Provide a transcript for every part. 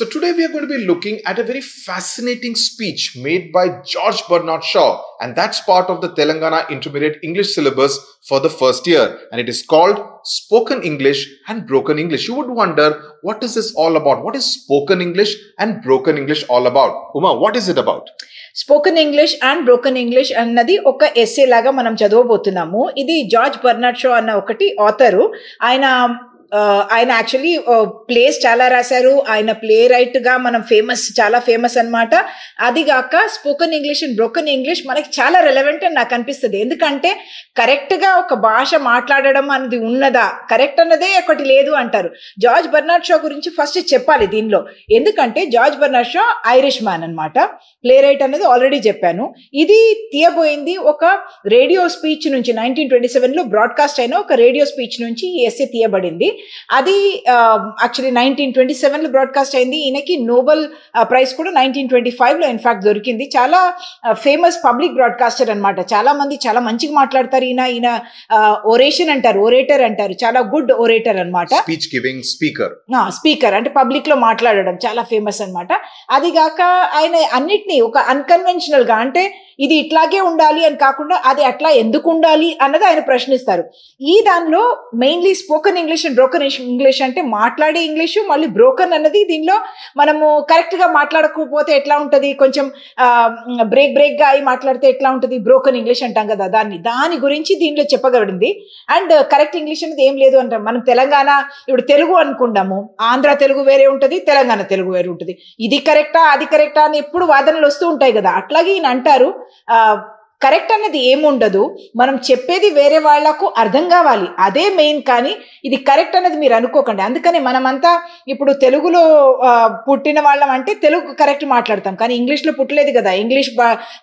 So today we are going to be looking at a very fascinating speech made by George Bernard Shaw, and that's part of the Telangana Intermediate English syllabus for the first year, and it is called Spoken English and Broken English. You would wonder, what is this all about? What is spoken English and broken English all about? Uma, what is it about? Spoken English and broken English అన్నది ఒక essay లాగా మనం చదవబోతున్నాము. ఇది George Bernard Shah అన్న ఒకటి author. ఆయన actually place చాలా రాశారు. ఆయన ప్లే రైట్ గా మనం చాలా ఫేమస్ అనమాట. అదిగాక spoken English and broken English మనకి చాలా రెలవెంట్ అని నాకు అనిపిస్తుంది. ఎందుకంటే కరెక్ట్ గా ఒక భాష మాట్లాడడం అనేది ఉన్నదా, కరెక్ట్ అన్నదే ఒకటి లేదు అంటారు. జార్జ్ బెర్నార్డ్ షా గురించి ఫస్ట్ చెప్పాలి దీనిలో. ఎందుకంటే George Bernard Shah Irish man అనమాట. ప్లే రైట్ అనేది ఆల్రెడీ చెప్పాను. ఇది తీయబోయింది ఒక రేడియో స్పీచ్ నుంచి 1927 లో బ్రాడ్కాస్ట్ అయిన ఒక రేడియో స్పీచ్ నుంచి ఈ ఎస్సే తీయబడింది. అది యాక్చువల్లీ 1927 లో బ్రాడ్కాస్ట్ అయింది. ఈయనకి నోబెల్ ప్రైజ్ కూడా 1925 లో ఇన్ఫాక్ట్ దొరికింది. చాలా ఫేమస్ పబ్లిక్ బ్రాడ్కాస్టర్ అనమాట. చాలా మంది చాలా మంచిగా మాట్లాడతారు. ఈయన ఓరేటర్ అంటారు. చాలా గుడ్ ఓరేటర్ అనమాట. స్పీచ్ గివింగ్ స్పీకర్ అంటే పబ్లిక్ లో మాట్లాడడం చాలా ఫేమస్ అనమాట. అదిగాక ఆయన అన్నిటినీ ఒక అన్కన్వెన్షనల్ గా, అంటే ఇది ఇట్లాగే ఉండాలి అని కాకుండా అది అట్లా ఎందుకు ఉండాలి అన్నది ఆయన ప్రశ్నిస్తారు. ఈ దానిలో mainly spoken English and broken English అంటే మాట్లాడే ఇంగ్లీషు, మళ్ళీ బ్రోకెన్ అన్నది దీనిలో మనము కరెక్ట్ గా మాట్లాడకపోతే ఎట్లా ఉంటది, కొంచెం బ్రేక్ గా అయి మాట్లాడితే ఎట్లా ఉంటది, బ్రోకెన్ ఇంగ్లీష్ అంటాం కదా, దాని గురించి దీనిలో చెప్పగబడింది. అండ్ కరెక్ట్ ఇంగ్లీష్ అనేది ఏం లేదు అంటాం. మనం తెలంగాణ ఇప్పుడు తెలుగు అనుకుంటాము, ఆంధ్ర తెలుగు వేరే ఉంటుంది, తెలంగాణ తెలుగు వేరే ఉంటుంది. ఇది కరెక్టా అది కరెక్టా అని ఎప్పుడు వాదనలు వస్తూ ఉంటాయి కదా. అట్లాగే ఈయన అంటారు కరెక్ట్ అన్నది ఏముండదు, మనం చెప్పేది వేరే వాళ్లకు అర్థం కావాలి, అదే మెయిన్. కానీ ఇది కరెక్ట్ అన్నది మీరు అనుకోకండి. అందుకని మనమంతా ఇప్పుడు తెలుగులో పుట్టిన వాళ్ళం అంటే తెలుగు కరెక్ట్ మాట్లాడతాం, కానీ ఇంగ్లీష్లో పుట్టలేదు కదా.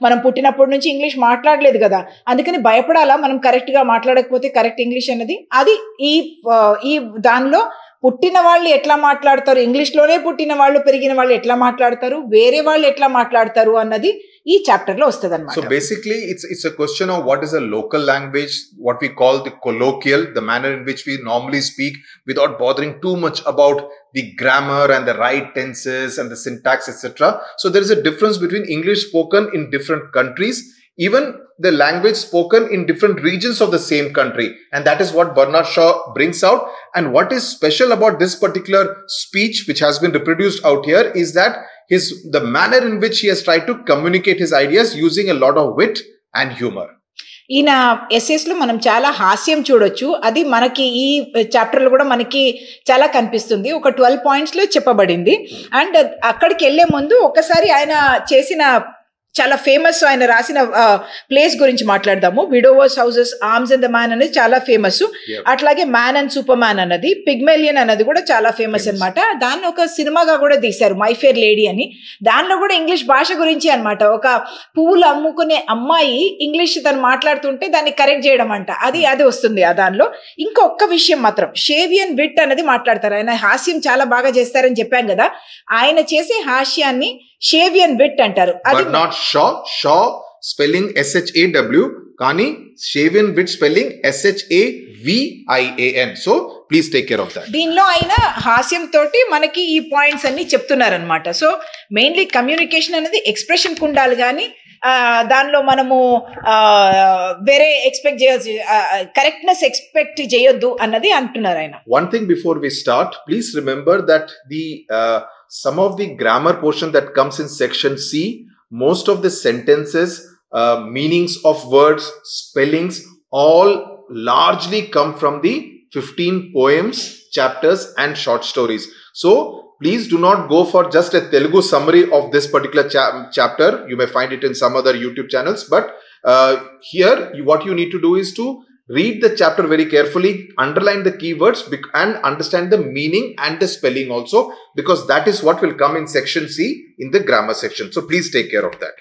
మనం పుట్టినప్పటి నుంచి ఇంగ్లీష్ మాట్లాడలేదు కదా. అందుకని భయపడాలా మనం కరెక్ట్గా మాట్లాడకపోతే కరెక్ట్ ఇంగ్లీష్ అన్నది. అది ఈ దానిలో పుట్టిన వాళ్ళు ఎట్లా మాట్లాడతారు, ఇంగ్లీష్లోనే పుట్టిన వాళ్ళు పెరిగిన వాళ్ళు ఎట్లా మాట్లాడతారు, వేరే వాళ్ళు ఎట్లా మాట్లాడతారు అన్నది ఈ చాప్టర్ లో వస్తుంది అన్నమాట. So basically it's a question of what is a local language, what we call the colloquial, the manner in which we normally speak without bothering too much about the grammar and the right tenses and the syntax, etc. So there is a difference between English spoken in different countries, even the language spoken in different regions of the same country, and that is what Bernard Shaw brings out. And what is special about this particular speech which has been reproduced out here is that the manner in which he has tried to communicate his ideas using a lot of wit and humor. ఈయన SS లో మనం చాలా హాస్యం చూడొచ్చు. అది మనకి ఈ chapter లో కూడా మనకి చాలా కనిపిస్తుంది. ఒక 12 పాయింట్స్ లో చెప్పబడింది. అండ్ అక్కడికి వెళ్లే ముందు ఒకసారి ఆయన చేసిన చాలా ఫేమస్ ఆయన రాసిన ప్లేస్ గురించి మాట్లాడదాము. Widowers houses, arms and the man అనేది చాలా ఫేమస్. అట్లాగే మ్యాన్ అండ్ సూపర్ మ్యాన్ అన్నది, పిగ్మెలియన్ అన్నది కూడా చాలా ఫేమస్ అనమాట. దాన్ని ఒక సినిమాగా కూడా తీశారు, మై ఫేర్ లేడీ అని. దానిలో కూడా ఇంగ్లీష్ భాష గురించి అనమాట. ఒక పువ్వులు అమ్ముకునే అమ్మాయి ఇంగ్లీష్ తను మాట్లాడుతుంటే దాన్ని కరెక్ట్ చేయడం అంట, అది వస్తుంది ఆ దానిలో. ఇంకొక విషయం మాత్రం, షేవియన్ విట్ అనేది మాట్లాడతారు. ఆయన హాస్యం చాలా బాగా చేస్తారని చెప్పాం కదా. ఆయన చేసే హాస్యాన్ని షేవియన్ విట్ అంటారు. అది నాట్ షా స్పెల్లింగ్ SHAW, కానీ Shavian wit spelling SHAVIAN. So please take care of that. దీనిలో ఆయన హాస్యం తోటి మనకి ఈ పాయింట్స్ అన్ని చెప్తున్నారనమాట. సో మెయిన్లీ కమ్యూనికేషన్ అనేది ఎక్స్ప్రెషన్ కు ఉండాలి, కానీ దానిలో మనము వేరే ఎక్స్పెక్ట్ చేయొచ్చు, కరెక్ట్నెస్ ఎక్స్పెక్ట్ చేయొద్దు అన్నది అంటున్నారు ఆయన. One thing before we start, please remember that some of the grammar portion that comes in section C, most of the sentences, meanings of words, spellings, all largely come from the 15 poems, chapters and short stories. So please do not go for just a Telugu summary of this particular chapter. You may find it in some other YouTube channels, but here what you need to do is to read the chapter very carefully, underline the keywords and understand the meaning and the spelling also, because that is what will come in section C in the grammar section. So please take care of that.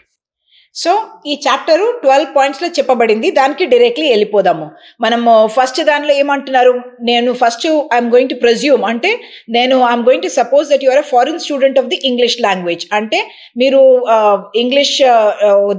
So ఈ chapter 12 points లో చెప్పబడింది. దానికి directly వెళ్ళిపోదాము. మనము first దానిలో ఏమంటున్నారు, నేను first I'm going to presume అంటే I'm going to suppose that you are a foreign student of the English language. అంటే మీరు ఇంగ్లీష్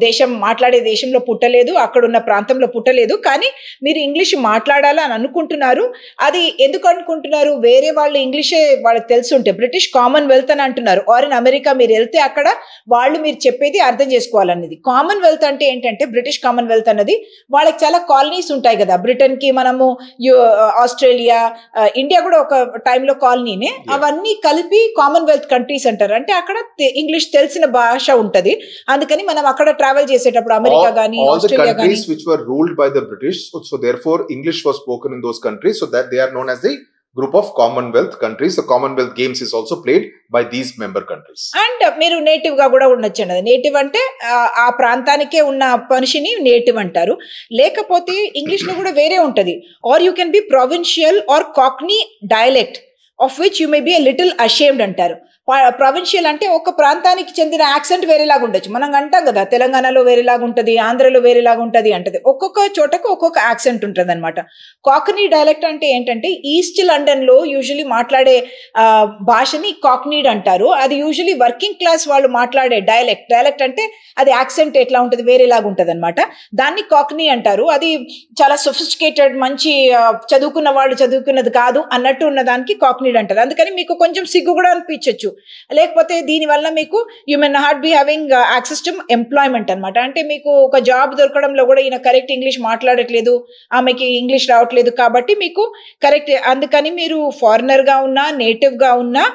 దేశం మాట్లాడే దేశంలో పుట్టలేదు, అక్కడున్న ప్రాంతంలో పుట్టలేదు, కానీ మీరు ఇంగ్లీష్ మాట్లాడాలి అని అనుకుంటున్నారు. అది ఎందుకు అనుకుంటున్నారు, వేరే వాళ్ళు ఇంగ్లీషే వాళ్ళకి తెలుసుంటే, బ్రిటిష్ కామన్వెల్త్ అని అంటున్నారు, ఆర్ ఇన్ అమెరికా మీరు వెళ్తే అక్కడ వాళ్ళు మీరు చెప్పేది అర్థం చేసుకోవాలన్నది. కామన్వెల్త్ అంటే ఏంటంటే, బ్రిటిష్ కామన్వెల్త్ అన్నది వాళ్ళకి చాలా కాలనీస్ ఉంటాయి కదా. బ్రిటన్ కి మనము ఆస్ట్రేలియా, ఇండియా కూడా ఒక టైంలో కాలనీనే, అవన్నీ కలిపి కామన్వెల్త్ కంట్రీస్ అంటారు. అంటే అక్కడ ఇంగ్లీష్ తెలిసిన భాష ఉంటది. అందుకని మనం అక్కడ ట్రావెల్ చేసేటప్పుడు అమెరికా గానీ ఆస్ట్రేలియా గానీ which were ruled by the British, so therefore English was spoken in those countries, so that they are known as the group of Commonwealth countries. The Commonwealth Games is also played by these member countries. And మీరు native గా కూడా ఉండొచ్చు అన్నది. Native అంటే ఆ ప్రాంతానికే ఉన్న మనిషిని native అంటారు. లేకపోతే ఇంగ్లీష్ లో కూడా వేరే ఉంటది, or you can be provincial or cockney dialect of which you may be a little ashamed అంటారు. ప్రొవిన్షియల్ అంటే ఒక ప్రాంతానికి చెందిన యాక్సెంట్ వేరేలాగా ఉండొచ్చు. మనం అంటాం కదా, తెలంగాణలో వేరేలాగా ఉంటుంది, ఆంధ్రలో వేరేలాగా ఉంటుంది అంటది. ఒక్కొక్క చోటకు ఒక్కొక్క యాక్సెంట్ ఉంటుంది అనమాట. కాక్నీ డైలెక్ట్ అంటే ఏంటంటే, ఈస్ట్ లండన్ లో యూజువలీ మాట్లాడే భాషని కాక్నీడ్ అంటారు. అది యూజువలీ వర్కింగ్ క్లాస్ వాళ్ళు మాట్లాడే డైలెక్ట్ అంటే అది యాక్సెంట్ ఎట్లా ఉంటుంది, వేరేలాగా ఉంటుంది అనమాట. దాన్ని కాక్నీ అంటారు. అది చాలా సొఫిస్టికేటెడ్, మంచి చదువుకున్న వాళ్ళు చదువుకున్నది కాదు అన్నట్టు ఉన్న దానికి కాక్నీడ్ అంటారు. అందుకని మీకు కొంచెం సిగ్గు కూడా అనిపించవచ్చు. లేకపోతే దీనివల్ల మీకు you may not be having access to employment అనమాట. అంటే మీకు ఒక జాబ్ దొరకడంలో కూడా ఈయన కరెక్ట్ ఇంగ్లీష్ మాట్లాడట్లేదు, ఆమెకి ఇంగ్లీష్ రావట్లేదు కాబట్టి మీకు కరెక్ట్, అందుకని మీరు ఫారినర్ గా ఉన్నా నేటివ్ గా ఉన్నా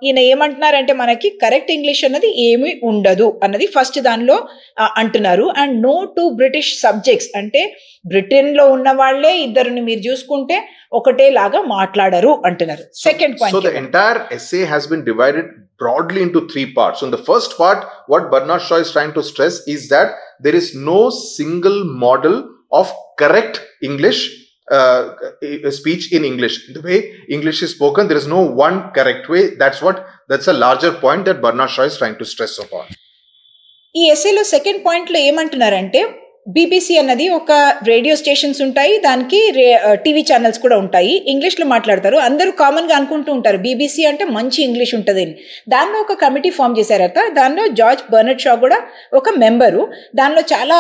ఈయన ఏమంటున్నారంటే, మనకి కరెక్ట్ ఇంగ్లీష్ అన్నది ఏమీ ఉండదు అన్నది ఫస్ట్ దానిలో అంటున్నారు. And no to British subjects అంటే బ్రిటన్ లో ఉన్న వాళ్లే ఇద్దరిని మీరు చూసుకుంటే ఒకటే లాగా మాట్లాడరు అంటున్నారు. Second point. So the entire essay has been divided broadly into 3 parts. So in the first part, what Bernard Shaw is trying to stress is that there is no single model of correct English speech in English. The way English is spoken, there is no one correct way. That's a larger point that Bernard Shaw is trying to stress upon. ఈ ఎస్సేలో second point లో ఏమంటున్నారంటే, BBC అన్నది ఒక radio stations ఉంటాయి, దానికి TV channels కూడా ఉంటాయి, English లో మాట్లాడతారు. అందరూ కామన్ గా అనుకుంటూ ఉంటారు బీబీసీ అంటే మంచి ఇంగ్లీష్ ఉంటుంది అని. దానిలో ఒక కమిటీ ఫామ్ చేశారట. దానిలో జార్జ్ బర్నర్డ్ షా కూడా ఒక మెంబరు. దానిలో చాలా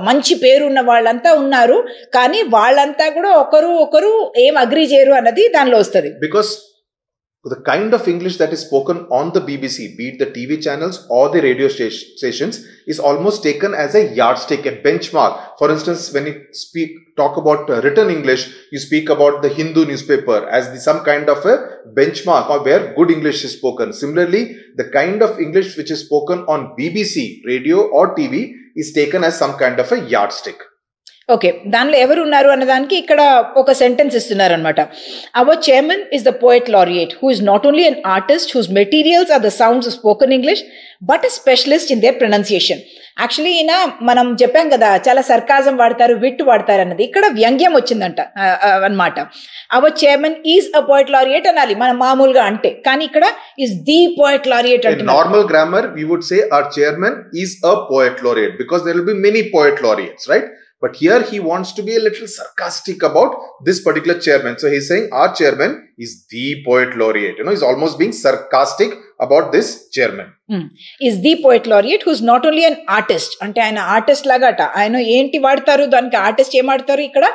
మంచి పేరు ఉన్న వాళ్ళంతా ఉన్నారు, కానీ వాళ్ళంతా కూడా ఒకరు ఏం అగ్రీ చేయరు అన్నది దానిలో వస్తుంది. Because the kind of English that is spoken on the BBC, be it the TV channels or the radio stations, is almost taken as a yardstick, a benchmark. For instance, when you talk about written English, you speak about the Hindu newspaper as some kind of a benchmark or where good English is spoken. Similarly, the kind of English which is spoken on BBC, radio or TV is taken as some kind of a yardstick. Okay, దానిలో ఎవరు ఉన్నారు అన్నదానికి ఇక్కడ ఒక sentence ఇస్తున్నారు అనమాట. Our chairman is the poet laureate who is not only an artist whose materials are the sounds of spoken English but a specialist in their pronunciation. Actually ఈయన మనం చెప్పాం కదా, చాలా సర్కాజం వాడతారు, విట్ వాడతారు అన్నది. ఇక్కడ వ్యంగ్యం వచ్చిందంట అనమాట. Our chairman is a poet laureate అనాలి మనం మామూలుగా అంటే, కానీ ఇక్కడ ఈజ్ ది పోయట్ లారియట్ అంటే. Normal grammar we would say our chairman is a poet laureate because there will be many poet laureates, right? But here he wants to be a little sarcastic about this particular chairman. So he's saying our chairman is the poet laureate. He's almost being sarcastic about this chairman. Is the poet laureate who's not only an artist. అంటే ఆయన artist లాగాట. ఆయన ఏంటి వాడతారు దానికి, artist ఏం వాడతారు ఇక్కడ,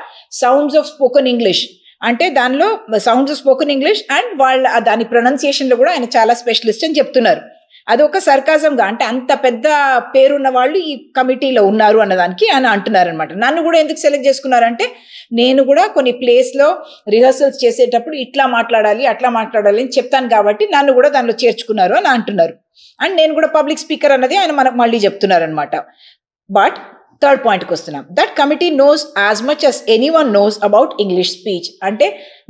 sounds of spoken English అంటే దానిలో sounds of spoken English and వాళ్ళ దాని ప్రొనౌన్సియేషన్ లో కూడా ఆయన చాలా స్పెషలిస్ట్ అని చెప్తున్నారు. అదొక సర్కాజంగా, అంటే అంత పెద్ద పేరున్న వాళ్ళు ఈ కమిటీలో ఉన్నారు అన్నదానికి ఆయన అంటున్నారు అనమాట. నన్ను కూడా ఎందుకు సెలెక్ట్ చేసుకున్నారంటే, నేను కూడా కొన్ని ప్లేస్లో రిహర్సల్స్ చేసేటప్పుడు ఇట్లా మాట్లాడాలి అట్లా మాట్లాడాలి అని చెప్తాను కాబట్టి నన్ను కూడా దానిలో చేర్చుకున్నారు అని అంటున్నారు. అండ్ నేను కూడా పబ్లిక్ స్పీకర్ అన్నది ఆయన మనకు మళ్ళీ చెప్తున్నారు అనమాట. బట్ థర్డ్ పాయింట్కి వస్తున్నాం. That committee knows as much as anyone knows about English speech. అంటే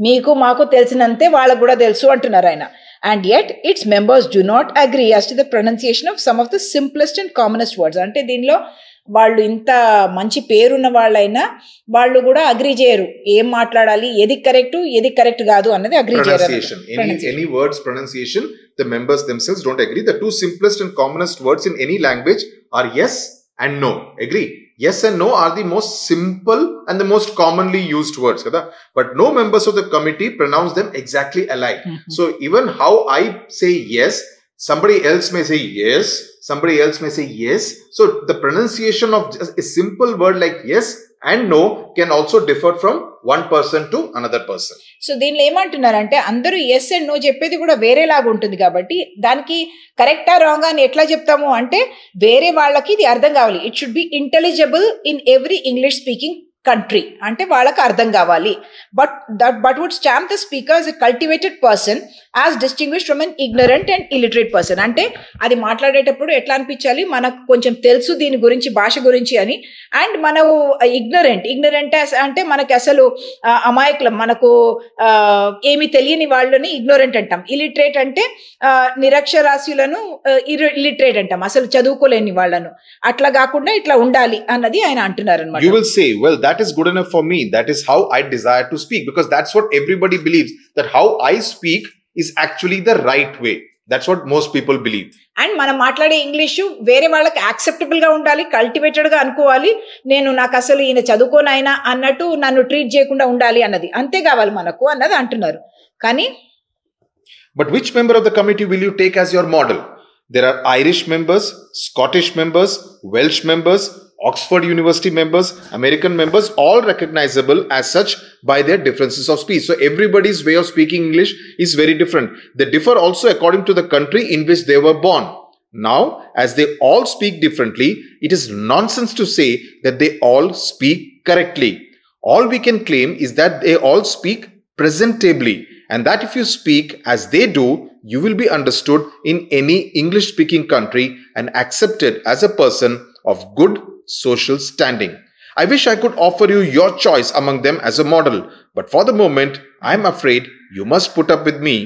మీకు మాకు తెలిసినంతే వాళ్ళకు కూడా తెలుసు అంటున్నారు ఆయన. And yet its members do not agree as to the pronunciation of some of the simplest and commonest words. అంటే దీనిలో వాళ్ళు ఇంత మంచి పేరున్న వాళ్ళైనా వాళ్ళు కూడా అగ్రీ చేయరు, ఏం మాట్లాడాలి, ఏది కరెక్ట్ కాదు అన్నది అగ్రీ చేయరు. Any words pronunciation, the members themselves don't agree. The two simplest and commonest words in any language are yes and no. Agree? Yes and no are the most simple and the most commonly used words. But no members of the committee pronounce them exactly alike. So even how I say yes, somebody else may say yes, somebody else may say yes. So the pronunciation of just a simple word like yes and no can also differ from one person to another person. So దీనిలో ఏమంటున్నారంటే అందరూ yes and no చెప్పేది కూడా వేరేలాగా ఉంటుంది కాబట్టి దానికి కరెక్టా రాంగ్ అని ఎట్లా చెప్తాము అంటే వేరే వాళ్ళకి ఇది అర్థం కావాలి. It should be intelligible in every English speaking country అంటే వాళ్ళకి అర్థం కావాలి. But would stamp the speaker is a cultivated person as distinguish from an ignorant and illiterate person. అంటే అది మాట్లాడేటప్పుడు ఎట్లా అనిపించాలి, మనకు కొంచెం తెలుసు దీని గురించి, భాష గురించి అని. అండ్ మనము ఇగ్నరెంట్ అంటే మనకి అసలు అమాయకులం, మనకు ఏమి తెలియని వాళ్ళని ఇగ్నోరెంట్ అంటాం. ఇలిటరేట్ అంటే నిరక్షరాస్యులను ఇలిటరేట్ అంటాం, అసలు చదువుకోలేని వాళ్ళను. అట్లా కాకుండా ఇట్లా ఉండాలి అన్నది ఆయన అంటున్నారు అనమాట. You will say, well, that is good enough for me. That is how I desire to speak, because that's what everybody believes, that how I speak is actually the right way. That's what most people believe. And మనం మాట్లాడే English వేరే వాళ్ళకి acceptable గా ఉండాలి, cultivated గా అనుకోవాలి. నాకు అసలు ఈయన చదువుకోనైనా అన్నట్టు నన్ను ట్రీట్ చేయకుండా ఉండాలి అన్నది, అంతే కావాలి మనకు అన్నది అంటున్నారు. కానీ But which member of the committee will you take as your model? There are Irish members, Scottish members, Welsh members, Oxford University members, American members, all recognizable as such by their differences of speech. So everybody's way of speaking English is very different. They differ also according to the country in which they were born. Now, as they all speak differently, it is nonsense to say that they all speak correctly. All we can claim is that they all speak presentably, and that if you speak as they do, you will be understood in any English speaking country and accepted as a person of good social standing. I wish I could offer you your choice among them as a model, but for the moment, I am afraid you must put up with me,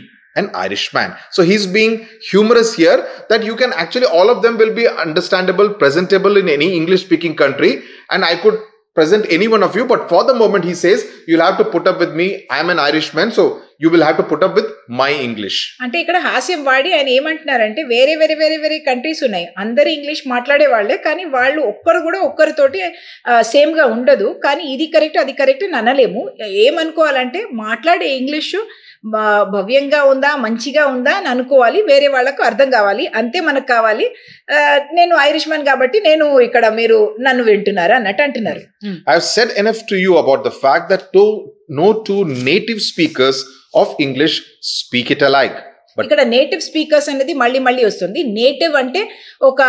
an Irishman. So he's being humorous here, that you can actually, all of them will be understandable, presentable in any English speaking country, and I could present any one of you, but for the moment he says you'll have to put up with me, I am an Irishman, so you will have to put up with my English. అంటే ఇక్కడ హాస్యం వాడి ఆయన ఏమంటున్నారంటే వేరే వేరే వేరే వేరే కంట్రీస్ ఉన్నాయి, అందరు ఇంగ్లీష్ మాట్లాడే వాళ్ళే, కానీ వాళ్ళు ఒక్కరు కూడా ఒక్కరితోటి సేమ్ గా ఉండదు. కానీ ఇది కరెక్ట్ అది కరెక్ట్ అని అనలేము. ఏమనుకోవాలంటే మాట్లాడే ఇంగ్లీషు భవ్యంగా ఉందా, మంచిగా ఉందా అని అనుకోవాలి, వేరే వాళ్ళకు అర్థం కావాలి, అంతే మనకు కావాలి. నేను ఐరిష్ మ్యాన్ కాబట్టి నేను ఇక్కడ మీరు నన్ను వింటున్నారా అన్నట్టు అంటున్నారు. I have said enough to you about the fact that no two native speakers of English speak it alike. ఇక్కడ నేటివ్ స్పీకర్స్ అనేది మళ్ళీ వస్తుంది. నేటివ్ అంటే ఒక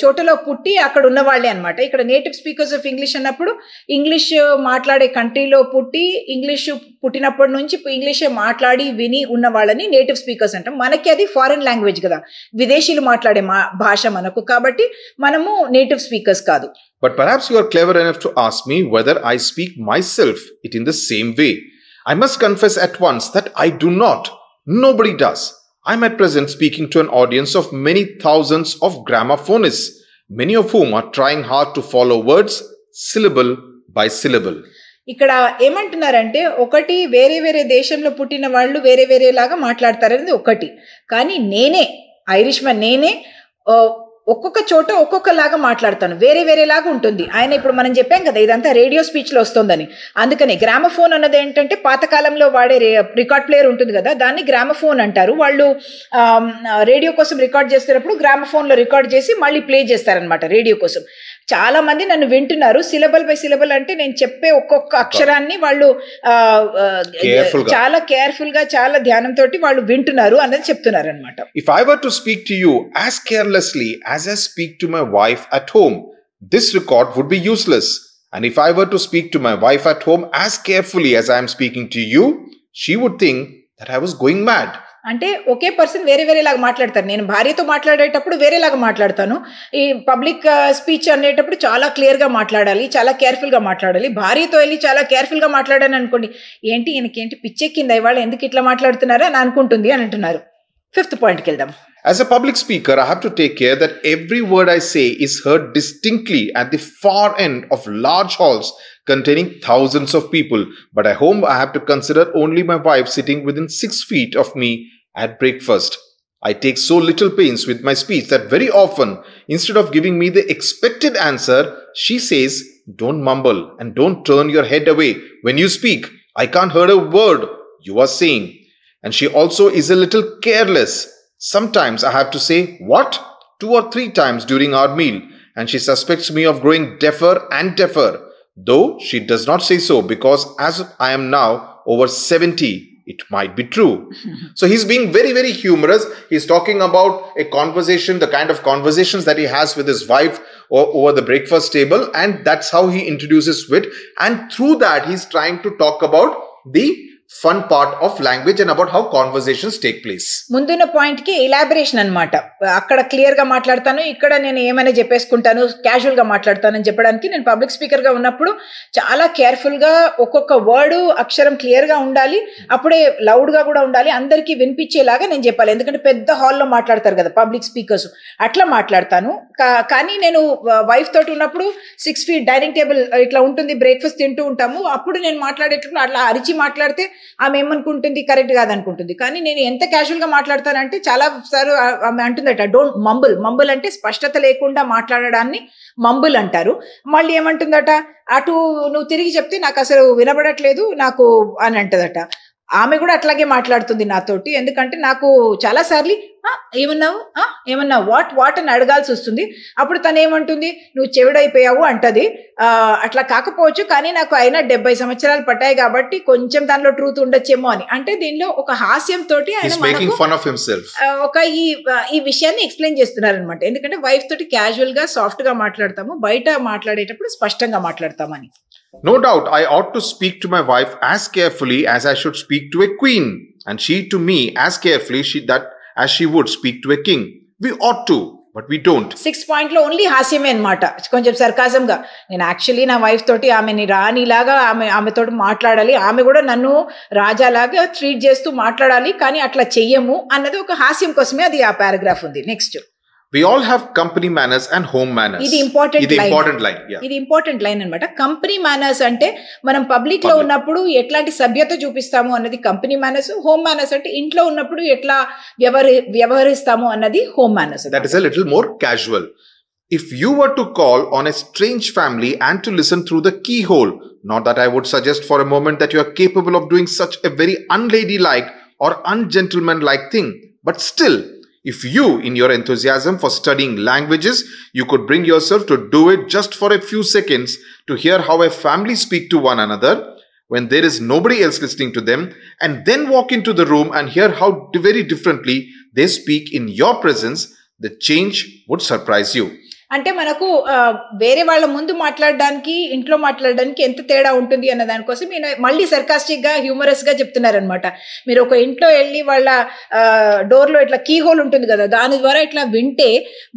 చోటలో పుట్టి అక్కడ ఉన్న వాళ్ళే అనమాట. ఇక్కడ నేటివ్ స్పీకర్స్ ఆఫ్ ఇంగ్లీష్ అన్నప్పుడు ఇంగ్లీష్ మాట్లాడే కంట్రీలో పుట్టి ఇంగ్లీష్ పుట్టినప్పటి నుంచి ఇంగ్లీషే మాట్లాడి విని ఉన్న వాళ్ళని నేటివ్ స్పీకర్స్ అంటాం. మనకి అది ఫారెన్ లాంగ్వేజ్ కదా, విదేశీయులు మాట్లాడే భాష మనకు, కాబట్టి మనము నేటివ్ స్పీకర్స్ కాదు. But perhaps you are clever enough to ask me whether I speak myself it in the same way. I must confess at once that I do not. Nobody does. I am at present speaking to an audience of many thousands of grammophonists, many of whom are trying hard to follow words syllable by syllable. ఇక్కడ ఏమంటున్నారంటే ఒకటి వేరే వేరే దేశంలో పుట్టిన వాళ్ళు వేరే వేరేలాగా మాట్లాడతారనేది ఒకటి, కానీ నేనే ఐరిష్ మ్యాన్, నేనే ఒక్కొక్క చోట ఒక్కొక్కలాగా మాట్లాడతాను, వేరే వేరేలాగా ఉంటుంది. ఆయన ఇప్పుడు మనం చెప్పాం కదా ఇదంతా రేడియో స్పీచ్లో వస్తుందని, అందుకని గ్రామఫోన్ అన్నది ఏంటంటే పాతకాలంలో వాడే రికార్డ్ ప్లేయర్ ఉంటుంది కదా, దాన్ని గ్రామఫోన్ అంటారు. వాళ్ళు రేడియో కోసం రికార్డ్ చేస్తున్నప్పుడు గ్రామఫోన్లో రికార్డ్ చేసి మళ్ళీ ప్లే చేస్తారనమాట రేడియో కోసం. చాలా మంది నన్ను వింటున్నారు. సిలబల్ బై సిలబల్ అంటే నేను చెప్పే ఒక్కొక్క అక్షరాన్ని వాళ్ళు చాలా కేర్ఫుల్ గా చాలా ధ్యానంతో వాళ్ళు వింటున్నారు అన్నది చెప్తున్నారు అనమాట. If I were to speak to you as carelessly as I speak to my wife at home, this record would be useless. And if I were to speak to my wife at home as carefully as I am speaking to you, she would think that I was going mad. అంటే ఒకే person వేరే వేరేలాగా మాట్లాడతారు. నేను భార్యతో మాట్లాడేటప్పుడు వేరేలాగా మాట్లాడతాను, ఈ పబ్లిక్ స్పీచ్ అనేటప్పుడు చాలా క్లియర్గా మాట్లాడాలి, చాలా కేర్ఫుల్గా మాట్లాడాలి. భార్యతో వెళ్ళి చాలా కేర్ఫుల్గా మాట్లాడాను అనుకోండి, ఏంటి ఈయనకేంటి పిచ్చెక్కిందా ఇవాళ, ఎందుకు ఇట్లా మాట్లాడుతున్నారా అని అనుకుంటుంది అని అంటున్నారు. 5th పాయింట్కి వెళ్దాం. As a public speaker, I have to take care that every word I say is heard distinctly at the far end of large halls containing thousands of people. But at home, I have to consider only my wife sitting within 6 feet of me at breakfast. I take so little pains with my speech that very often, instead of giving me the expected answer, she says, don't mumble and don't turn your head away when you speak. I can't hear a word you are saying. And she also is a little careless. Sometimes I have to say, what? 2 or 3 times during our meal. And she suspects me of growing deafer and deafer. Though she does not say so, because as I am now over 70, it might be true. So he's being very, very humorous. He's talking about a conversation, the kind of conversations that he has with his wife over the breakfast table. And that's how he introduces wit. And through that, he's trying to talk about the fun part of language and about how conversations take place. ముందున్న point కి elaboration అన్నమాట. అక్కడ clear గా మాట్లాడతాను, ఇక్కడ నేను ఏమైనా చెప్పేసుకుంటాను, casual గా మాట్లాడతానని చెప్పడానికి నేను పబ్లిక్ స్పీకర్ గా ఉన్నప్పుడు చాలా కేర్ఫుల్ గా ఒక్కొక్క వర్డ్ అక్షరం క్లియర్ గా ఉండాలి, అప్పుడే లౌడ్ గా కూడా ఉండాలి, అందరికీ వినిపించేలాగా నేను చెప్పాలి. ఎందుకంటే పెద్ద హాల్లో మాట్లాడతారు కదా పబ్లిక్ స్పీకర్స్, అట్లా మాట్లాడతాను. కానీ నేను వైఫ్ తోటి ఉన్నప్పుడు 6 feet డైనింగ్ టేబుల్ ఇట్లా ఉంటుంది, బ్రేక్ఫాస్ట్ తింటూ ఉంటాము, అప్పుడు నేను మాట్లాడేటప్పుడు అట్లా అరిచి మాట్లాడితే ఆమె ఏమనుకుంటుంది, కరెక్ట్ కాదనుకుంటుంది. కానీ నేను ఎంత క్యాజువల్ గా మాట్లాడతానంటే చాలా సార్లు ఆమె అంటుందట, డోంట్ మంబుల్. మంబుల్ అంటే స్పష్టత లేకుండా మాట్లాడడాన్ని మంబుల్ అంటారు. మళ్ళీ ఏమంటుందట, అటు నువ్వు తిరిగి చెప్తే నాకు అసలు వినబడట్లేదు నాకు అని అంటదట. ఆమె కూడా అట్లాగే మాట్లాడుతుంది నాతోటి. ఎందుకంటే నాకు చాలా సార్లు ఏమన్నావు వాట్ అని అడగాల్సి వస్తుంది. అప్పుడు తను ఏమంటుంది, నువ్వు చెవిడైపోయావు అంటది. అట్లా కాకపోవచ్చు, కానీ నాకు అయినా 70 సంవత్సరాలు పట్టాయి కాబట్టి కొంచెం దానిలో ట్రూత్ ఉండొచ్చేమో అని. అంటే దీనిలో ఒక హాస్యం తోటి ఆయన ఒక ఈ విషయాన్ని ఎక్స్ప్లెయిన్ చేస్తున్నారు అనమాట. ఎందుకంటే వైఫ్ తోటి క్యాజువల్ గా సాఫ్ట్ గా మాట్లాడతాము, బయట మాట్లాడేటప్పుడు స్పష్టంగా మాట్లాడతామని. No doubt, I ought to speak to my wife as carefully as I should speak to a queen, and she to me as carefully as she would speak to a king. We ought to, but we don't. 6 point లో only హాస్యమే అనమాట, కొంచెం sarcasm గా. నేను actually నా wife తోటి ఆమెని రాణిలాగా ఆమెతోటి మాట్లాడాలి, ఆమె కూడా నన్ను రాజాలాగా ట్రీట్ చేస్తూ మాట్లాడాలి, కానీ అట్లా చెయ్యము అన్నది ఒక హాస్యం కోసమే అది ఆ పారాగ్రాఫ్ ఉంది. Next, we all have company manners and home manners. ఇది ఇంపార్టెంట్ లైన్. Yeah. ఇది ఇంపార్టెంట్ లైన్ అన్నమాట. కంపెనీ మేనర్స్ అంటే మనం పబ్లిక్ లో ఉన్నప్పుడు ఎట్లాంటి సభ్యత చూపిస్తాము అన్నది కంపెనీ మేనర్స్. హోమ్ మేనర్స్ అంటే ఇంట్లో ఉన్నప్పుడు ఎట్లా వ్యవహరిస్తాము అన్నది home manners. That is a little more casual. If you were to call on a strange family and to listen through the keyhole, not that I would suggest for a moment that you are capable of doing such a very unladylike or ungentlemanlike thing, but still, if you, in your enthusiasm for studying languages, you could bring yourself to do it just for a few seconds to hear how a family speak to one another when there is nobody else listening to them, and then walk into the room and hear how very differently they speak in your presence, the change would surprise you. అంటే మనకు వేరే వాళ్ళ ముందు మాట్లాడడానికి ఇంట్లో మాట్లాడడానికి ఎంత తేడా ఉంటుంది అన్న దానికోసం నేను మళ్ళీ సర్కాస్టిక్ గా హ్యూమరస్ గా చెప్తున్నారనమాట. మీరు ఒక ఇంట్లో వెళ్ళి వాళ్ళ డోర్లో ఇట్లా కీ హోల్ ఉంటుంది కదా, దాని ద్వారా ఇట్లా వింటే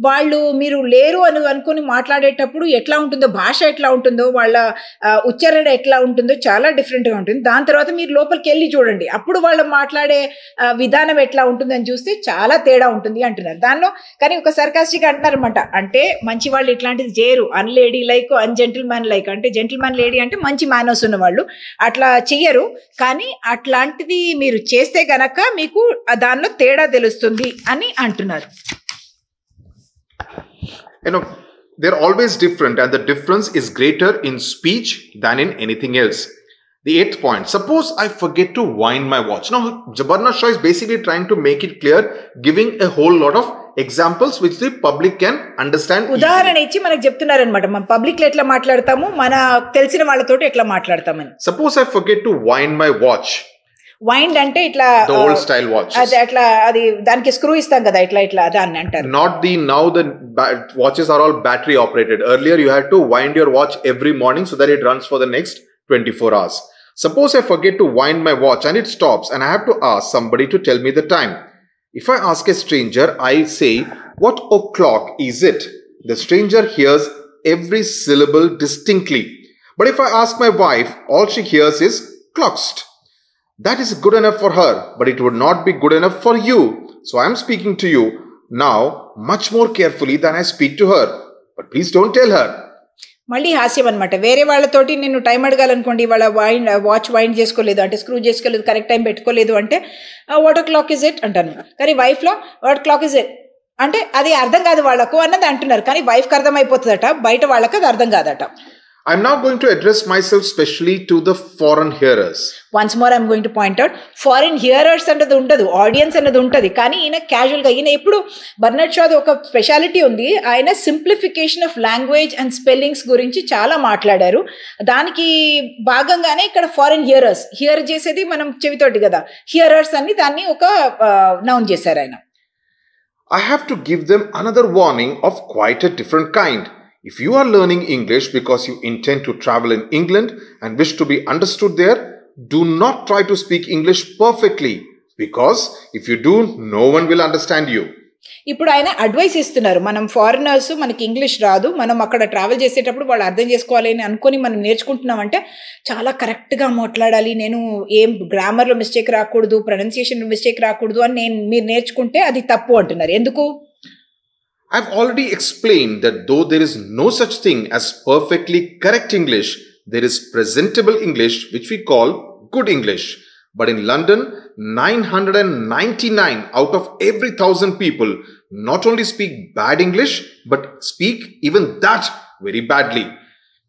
వాళ్ళు మీరు లేరు అని అనుకుని మాట్లాడేటప్పుడు ఎట్లా ఉంటుందో, భాష ఎట్లా ఉంటుందో, వాళ్ళ ఉచ్చారణ ఎట్లా ఉంటుందో చాలా డిఫరెంట్గా ఉంటుంది. దాని తర్వాత మీరు లోపలికి వెళ్ళి చూడండి, అప్పుడు వాళ్ళు మాట్లాడే విధానం ఎట్లా ఉంటుందని చూస్తే చాలా తేడా ఉంటుంది అంటున్నారు దానిలో. కానీ ఒక సర్కాస్టిక్ అంటున్నారనమాట, అంటే మంచి వాళ్ళు ఇట్లాంటిది చేయరు, అన్లేడీ లైక్ అన్జెంటిల్మెన్ లైక్. అంటే జెంటిల్మెన్ లేడీ అంటే మంచి మేనర్స్ ఉన్న వాళ్ళు అట్లా చెయ్యరు, కానీ అట్లాంటిది మీరు చేస్తే గనక మీకు దానిలో తేడా తెలుస్తుంది అని అంటున్నారు. They're always different, and the difference is greater in speech than in anything else. The 8th point, suppose I forget to wind my watch. Now, Jabarnath Shah is basically trying to make it clear, giving a whole lot of examples which the public can understand. ఉదాహరణ ఇచ్చి మనకు చెప్తున్నారు అనమాట, మన public లో ఎట్లా మాట్లాడతాము, మన తెలిసిన వాళ్ళతో ఎట్లా మాట్లాడతామని. Suppose I forget to wind my watch. Wind అంటే ఇట్లా ఓల్డ్ స్టైల్ వాచ్, అది అట్లా అది దానికి స్క్రూ ఇస్తాం కదా, ఇట్లా ఇట్లా దాన్ని అంటారు. Not the now the watches are all battery operated. Earlier you had to wind your watch every morning so that it runs for the next 24 hours. Suppose I forget to wind my watch and it stops and I have to ask somebody to tell me the time. If I ask a stranger, I say, what o'clock is it? The stranger hears every syllable distinctly. But if I ask my wife, all she hears is clockst. That is good enough for her, but it would not be good enough for you. So I am speaking to you now much more carefully than I speak to her. But please don't tell her. మళ్ళీ హాస్యం అనమాట. వేరే వాళ్ళతోటి నేను time అడగాలనుకోండి, వాళ్ళ watch wind చేసుకోలేదు అంటే screw చేసుకోలేదు, కరెక్ట్ టైం పెట్టుకోలేదు అంటే వాట్ క్లాక్ ఇస్ ఇట్ అంటాను. కానీ వైఫ్లో వాట్ క్లాక్ ఇస్ ఇట్ అంటే అది అర్థం కాదు వాళ్ళకు అన్నది అంటున్నారు. కానీ వైఫ్కి అర్థమైపోతుందట, బయట వాళ్ళకి అది అర్థం కాదట. I'm now going to address myself specially to the foreign hearers. Once more I'm going to point out, foreign hearers అన్నది ఉండదు, ఆడియన్స్ అన్నది ఉంటుంది. కానీ ఈయన క్యాజువల్గా, ఈయన ఎప్పుడు బర్నార్డ్ షాది ఒక స్పెషాలిటీ ఉంది, ఆయన simplification of language and spellings గురించి చాలా మాట్లాడారు. దానికి భాగంగానే ఇక్కడ ఫారిన్ హియరర్స్, హియర్ చేసేది మనం చెవితోటి కదా, హియరర్స్ అని దాన్ని ఒక నౌన్ చేశారు ఆయన. I have to give them another warning of quite a different kind. If you are learning English because you intend to travel in England and wish to be understood there, do not try to speak English perfectly, because if you do, no one will understand you. ఇప్పుడు ఆయన advice ఇస్తున్నారు, మనం foreigners, మనకి English రాదు, మనం అక్కడ travel చేసేటప్పుడు వాళ్ళు అర్థం చేసుకోవాలి అని అనుకొని మనం నేర్చుకుంటున్నామంటే చాలా కరెక్ట్గా మాట్లాడాలి, నేను ఏం గ్రామర్లో మిస్టేక్ రాకూడదు, ప్రొనౌన్సియేషన్లో మిస్టేక్ రాకూడదు అని మీరు నేర్చుకుంటే అది తప్పు అంటున్నారు. ఎందుకు? I've already explained that though there is no such thing as perfectly correct English, there is presentable English which we call good English. But in London, 999 out of every 1,000 people not only speak bad English, but speak even that very badly.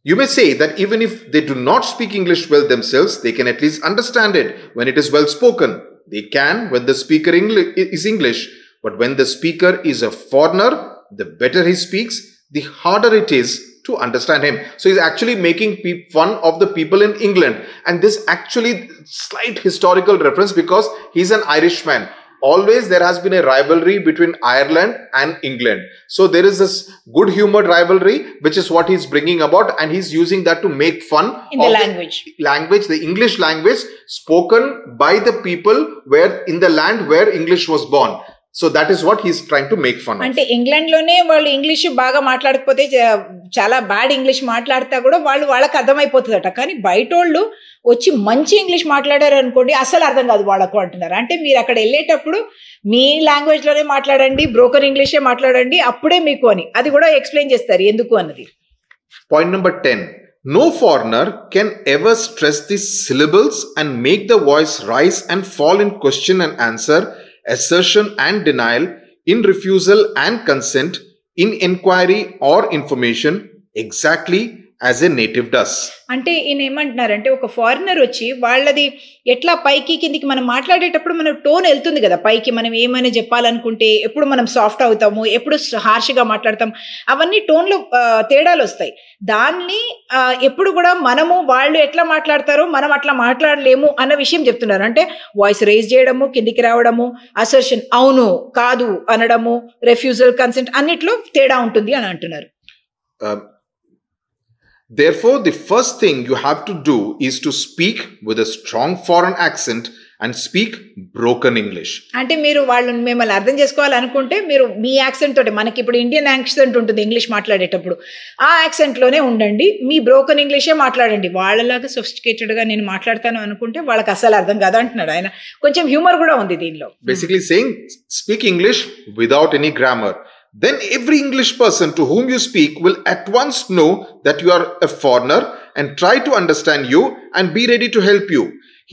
You may say that even if they do not speak English well themselves, they can at least understand it when it is well spoken. They can when the speaker is English. But when the speaker is a foreigner, the better he speaks, the harder it is to understand him. So he's actually making fun of the people in England. And this actually slight historical reference because he's an Irishman. Always there has been a rivalry between Ireland and England. So there is this good humored rivalry, which is what he's bringing about. And he's using that to make fun in the language, the English language spoken by the people where in the land where English was born. So that is what he's trying to make fun of. అంటే ఇంగ్లాండ్లోనే వాళ్ళు English బాగా మాట్లాడకపోతే, చాలా bad English మాట్లాడితే కూడా వాళ్ళకి అర్థమైపోతుందట. కానీ బయటోళ్ళు వచ్చి మంచి ఇంగ్లీష్ మాట్లాడారు అనుకోండి, అసలు అర్థం కాదు వాళ్ళకు అంటున్నారు. అంటే మీరు అక్కడ వెళ్ళేటప్పుడు మీ లాంగ్వేజ్లోనే మాట్లాడండి, బ్రోకన్ ఇంగ్లీషే మాట్లాడండి, అప్పుడే మీకు అని అది కూడా ఎక్స్ప్లెయిన్ చేస్తారు ఎందుకు అన్నది. Point number 10. No foreigner can ever stress the syllables and make the voice rise and fall in question and answer, assertion and denial, in refusal and consent, in inquiry or information, exactly as a native does. అంటే ఈయన ఏమంటున్నారంటే, ఒక foreigner వచ్చి వాళ్ళది ఎట్లా పైకి కిందికి మనం మాట్లాడేటప్పుడు మన టోన్ వెళ్తుంది కదా పైకి, మనం ఏమైనా చెప్పాలనుకుంటే ఎప్పుడు మనం సాఫ్ట్ అవుతాము, ఎప్పుడు హార్ష్గా మాట్లాడతాం, అవన్నీ టోన్లో తేడాలు వస్తాయి. దాన్ని ఎప్పుడు కూడా మనము వాళ్ళు ఎట్లా మాట్లాడతారో మనం అట్లా మాట్లాడలేము అన్న విషయం చెప్తున్నారు. అంటే వాయిస్ రేజ్ చేయడము, కిందికి రావడము, అసర్షన్ అవును కాదు అనడము, రెఫ్యూజల్ కన్సెంట్ అన్నిట్లో తేడా ఉంటుంది అని అంటున్నారు. Therefore, the first thing you have to do is to speak with a strong foreign accent and speak broken English. అంటే మీరు వాళ్ళు మిమ్మల్ని అర్థం చేసుకోవాలనుకుంటే మీరు మీ యాక్సెంట్ తోటి, మనకి ఇప్పుడు ఇండియన్ యాక్సెంట్ ఉంటుంది ఇంగ్లీష్ మాట్లాడేటప్పుడు, ఆ యాక్సెంట్లోనే ఉండండి, మీ బ్రోకన్ ఇంగ్లీషే మాట్లాడండి. వాళ్ళలాగా సొఫిస్టికేటెడ్గా నేను మాట్లాడతాను అనుకుంటే వాళ్ళకి అసలు అర్థం కాదు అంటున్నాడు ఆయన. కొంచెం హ్యూమర్ కూడా ఉంది దీనిలో. Basically saying speak English without any grammar. Then every English person to whom you speak will at once know that you are a foreigner and try to understand you and be ready to help you.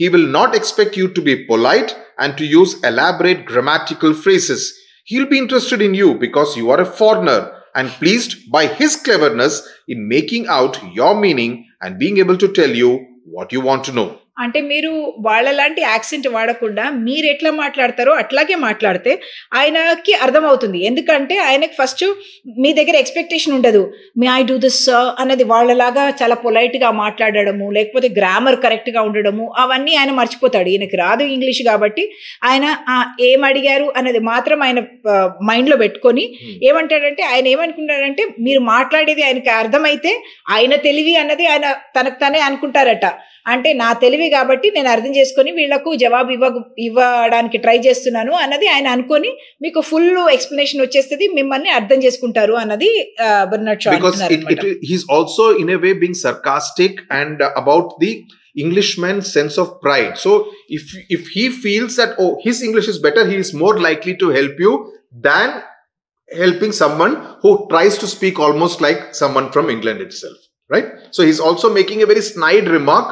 He will not expect you to be polite and to use elaborate grammatical phrases. He'll be interested in you because you are a foreigner and pleased by his cleverness in making out your meaning and being able to tell you what you want to know. అంటే మీరు వాళ్ళలాంటి accent వాడకుండా మీరు ఎట్లా మాట్లాడతారో అట్లాగే మాట్లాడితే ఆయనకి అర్థమవుతుంది. ఎందుకంటే ఆయనకి ఫస్ట్ మీ దగ్గర ఎక్స్పెక్టేషన్ ఉండదు, మే ఐ డూ దిస్ అన్నది వాళ్ళలాగా చాలా పొలైట్గా మాట్లాడడము, లేకపోతే గ్రామర్ కరెక్ట్గా ఉండడము, అవన్నీ ఆయన మర్చిపోతాడు. ఈయనకి రాదు ఇంగ్లీష్ కాబట్టి ఆయన ఏం అడిగారు అనేది మాత్రం ఆయన మైండ్లో పెట్టుకొని ఏమంటాడంటే, ఆయన ఏమనుకుంటాడంటే మీరు మాట్లాడేది ఆయనకి అర్థమైతే ఆయన తెలివి అన్నది ఆయన తనకు తానే అనుకుంటారట. అంటే నా తెలివి కాబట్టి నేను అర్థం చేసుకొని వీళ్లకు జవాబు ఇవ్వడానికి ట్రై చేస్తున్నాను అన్నది ఆయన అనుకొని మీకు ఫుల్ ఎక్స్ప్లెనేషన్ వచ్చేస్తుంది, మిమ్మల్ని అర్థం చేసుకుంటారు అన్నది బెర్నార్డ్ షా అంటున్నారు. He's also in a way being sarcastic and about the Englishman's sense of pride. So if he feels that his English is better, he is more likely to help you than helping someone who tries to speak almost like someone from England itself. right? So he's also making a very snide remark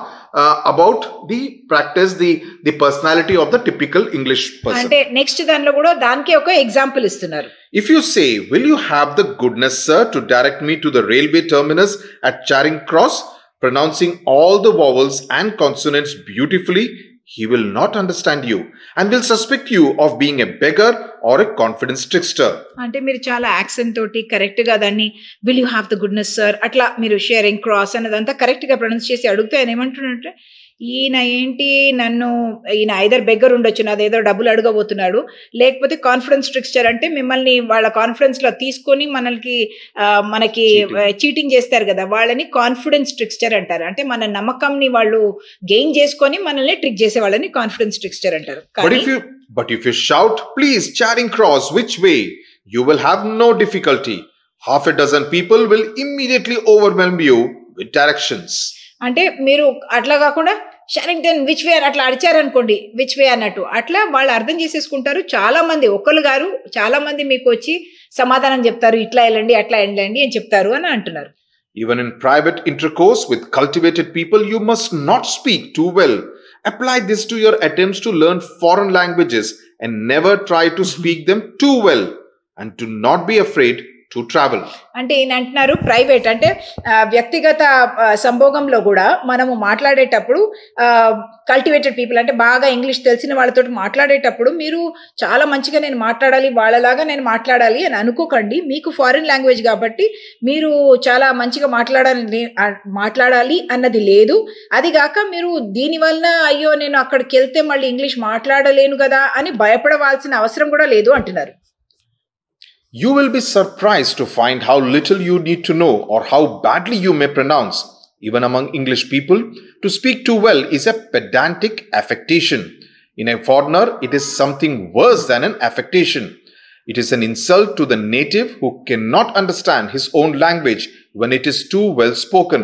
about the practice, the personality of the typical English person. అంటే next దానిలో కూడా దానికి ఒక example ఇస్తున్నారు. If you say, will you have the goodness, sir, to direct me to the railway terminus at Charing Cross, pronouncing all the vowels and consonants beautifully, he will not understand you and will suspect you of being a beggar or a confidence trickster. అంటే మీరు చాలా accent తోటి correct గా దాన్ని will you have the goodness sir అట్లా మీరు sharing cross అన్నదంతా correct గా pronounce చేసి అడిగితే ఆయన ఏమంటున్నాడంటే ఈయన ఈయన ఐదర్ బెగ్గర్ ఉండొచ్చు, నాదేదో డబ్బులు అడగబోతున్నాడు, లేకపోతే కాన్ఫిడెన్స్ ట్రిక్స్చర్ అంటే మిమ్మల్ని వాళ్ళ కాన్ఫిడెన్స్ లో తీసుకొని మనకి చీటింగ్ చేస్తారు కదా, వాళ్ళని కాన్ఫిడెన్స్ ట్రిక్స్చర్ అంటారు. అంటే మన నమ్మకంని వాళ్ళు గెయిన్ చేసుకొని మనల్ని ట్రిక్ చేసే వాళ్ళని కాన్ఫిడెన్స్ ట్రిక్స్చర్ అంటారు. But if you shout, please, Charing Cross, which way? You will have no difficulty. Half a dozen people will immediately overwhelm you with directions. అంటే మీరు అట్లా కాకుండా షారింగ్టన్ విచ్ వే అట్లా అడిచారనుకోండి, విచ్ వే అన్నట్టు అట్లా వాళ్ళు అర్థం చేసేసుకుంటారు. చాలా మంది చాలా మంది మీకు వచ్చి సమాధానం చెప్తారు, ఇట్లా వెళ్ళండి అట్లా వెళ్ళండి అని చెప్తారు అని అంటున్నారు. Even in private intercourse with cultivated people, you must not speak too well. Apply this to your attempts to learn foreign languages and never try to speak them too well, and do not be afraid to travel. అంటే ఈయన అంటున్నారు private అంటే వ్యక్తిగత సంభోగంలో కూడా మనము మాట్లాడేటప్పుడు cultivated people అంటే బాగా ఇంగ్లీష్ తెలిసిన వాళ్ళతో మాట్లాడేటప్పుడు మీరు చాలా మంచిగా నేను మాట్లాడాలి, వాళ్ళలాగా నేను మాట్లాడాలి అని అనుకోకండి. మీకు ఫారిన్ లాంగ్వేజ్ కాబట్టి మీరు చాలా మంచిగా మాట్లాడాలి అన్నది లేదు. అది కాక మీరు దీనివల్ల అయ్యో నేను అక్కడికి వెళ్తే మళ్ళీ ఇంగ్లీష్ మాట్లాడలేను కదా అని భయపడవలసిన అవసరం కూడా లేదు అంటున్నారు. You will be surprised to find how little you need to know or how badly you may pronounce. Even among English people, to speak too well is a pedantic affectation. In a foreigner, it is something worse than an affectation. It is an insult to the native who cannot understand his own language when it is too well spoken.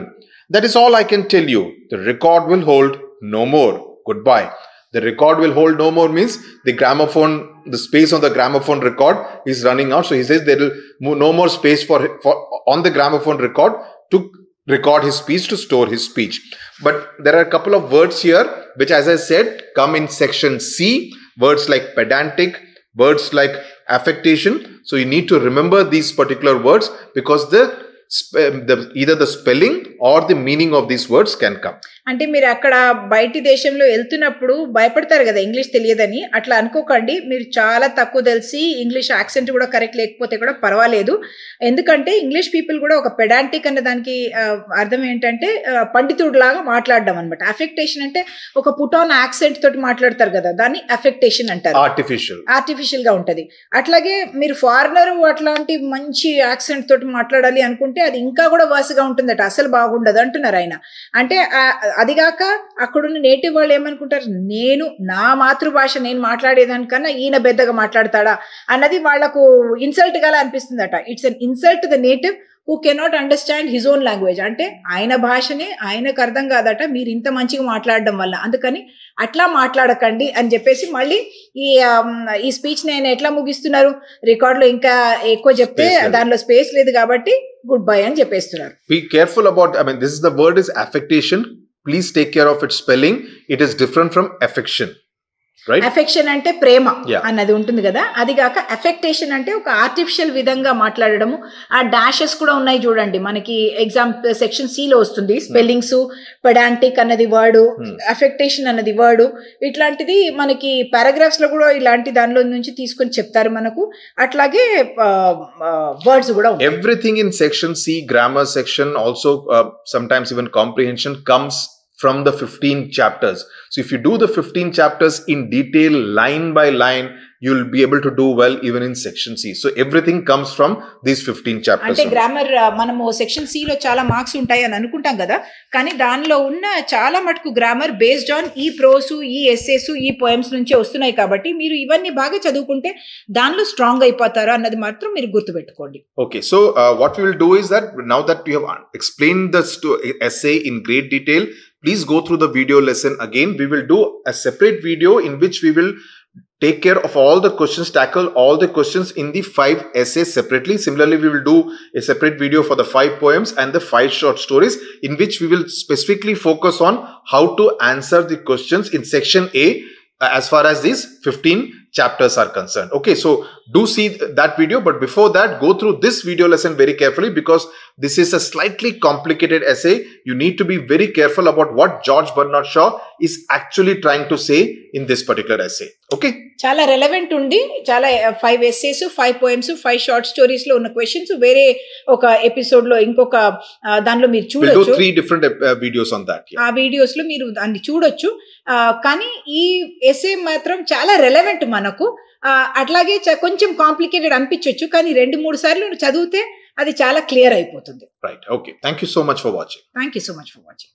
That is all I can tell you. The record will hold no more. Goodbye. The record will hold no more means the space on the gramophone record is running out. So he says there will no more space for on the gramophone record to record his speech, to store his speech. But there are a couple of words here which, as I said, come in section C. Words like pedantic, words like affectation. So you need to remember these particular words because either the spelling or the meaning of these words can come. అంటే మీరు అక్కడ బయటి దేశంలో వెళ్తున్నప్పుడు భయపడతారు కదా English తెలియదని, అట్లా అనుకోకండి. మీరు చాలా తక్కువ తెలిసి ఇంగ్లీష్ యాక్సెంట్ కూడా కరెక్ట్ లేకపోతే కూడా పర్వాలేదు. ఎందుకంటే ఇంగ్లీష్ పీపుల్ కూడా ఒక పెడాంటిక్ అన్న దానికి అర్థం ఏంటంటే పండితుడు లాగా మాట్లాడడం అనమాట. అఫెక్టేషన్ అంటే ఒక పుట్ ఆన్ యాక్సెంట్ తోటి మాట్లాడతారు కదా, దాన్ని అఫెక్టేషన్ అంటారు. ఆర్టిఫిషియల్ గా ఉంటది. అట్లాగే మీరు ఫారినర్ అట్లాంటి మంచి యాక్సెంట్ తోటి మాట్లాడాలి అనుకుంటే అది ఇంకా కూడా వర్స్గా ఉంటుందట, అసలు బాగుండదు అంటున్నారు ఆయన. అంటే అదిగాక అక్కడున్న నేటివ్ వాళ్ళు ఏమనుకుంటారు, నా మాతృభాష నేను మాట్లాడేదానికన్నా ఈయన పెద్దగా మాట్లాడతాడా అన్నది వాళ్లకు ఇన్సల్ట్ గా అనిపిస్తుందట. It's an insult to the native who cannot understand his own language. అంటే ఆయన భాషనే ఆయనకు అర్థం కాదట మీరు ఇంత మంచిగా మాట్లాడడం వల్ల, అందుకని అట్లా మాట్లాడకండి అని చెప్పేసి మళ్ళీ ఈ స్పీచ్ నేను ఎట్లా ముగిస్తున్నారు, రికార్డులో ఇంకా ఎక్కువ చెప్తే దానిలో స్పేస్ లేదు కాబట్టి గుడ్ బై అని చెప్పేస్తున్నారు. Be careful about, the word is affectation. Please take care of its spelling. It is different from affection. Right? Affection అంటే ప్రేమ అన్నది ఉంటుంది కదా, అది కాక అఫెక్టేషన్ అంటే ఒక ఆర్టిఫిషియల్ విధంగా మాట్లాడడము. ఆ డాషెస్ కూడా ఉన్నాయి చూడండి, మనకి ఎగ్జామ్ సెక్షన్ సి లో వస్తుంది. స్పెల్లింగ్స్, పెడాంటిక్ అన్నది వర్డ్, అఫెక్టేషన్ అన్నది వర్డ్, ఇట్లాంటిది మనకి పారాగ్రాఫ్స్ లో కూడా ఇలాంటి దానిలో నుంచి తీసుకొని చెప్తారు మనకు. అట్లాగే వర్డ్స్ కూడా ఉంటాయి. Everything in section C, grammar section, also sometimes even comprehension comes from the 15 chapters. So if you do the 15 chapters in detail, line by line, you'll be able to do well even in section C. So everything comes from these 15 chapters. అంటే grammar మనము section C లో చాలా marks ఉంటాయి అని అనుకుంటాం కదా, కానీ దానిలో ఉన్న చాలా మటుకు గ్రామర్ బేస్డ్ ఆన్ ఈ ప్రోస్, ఈ ఎస్సేస్, ఈ పోయమ్స్ నుంచే వస్తున్నాయి. కాబట్టి మీరు ఇవన్నీ బాగా చదువుకుంటే దానిలో స్ట్రాంగ్ అయిపోతారు అన్నది మాత్రం మీరు గుర్తుపెట్టుకోండి. Okay, so what we will do is that now that we have explained the essay in great detail, please go through the video lesson again. We will do a separate video in which we will take care of all the questions, tackle all the questions in the 5 essays separately. Similarly, we will do a separate video for the 5 poems and the 5 short stories, in which we will specifically focus on how to answer the questions in section A as far as these 15 chapters are concerned. Okay, so do see that video, but before that, go through this video lesson very carefully, because this is a slightly complicated essay. You need to be very careful about what George Bernard Shaw is actually trying to say in this particular essay. Okay, చాలా relevant ఉండి, చాలా 5 essays, 5 poems, 5 short stories లో ఉన్న questions వేరే ఒక episode లో ఇంకొక దానిలో మీరు చూడొచ్చు. we'll do 3 different videos on that. ఆ వీడియోస్ లో మీరు దాన్ని చూడొచ్చు. కానీ ఈ ఎస్సే మాత్రం చాలా రెలెవెంట్ మనకు. అట్లాగే కొంచెం కాంప్లికేటెడ్ అనిపించవచ్చు, కానీ 2-3 సార్లు చదివితే అది చాలా క్లియర్ అయిపోతుంది. Right, okay, thank you so much for watching. Thank you so much for watching.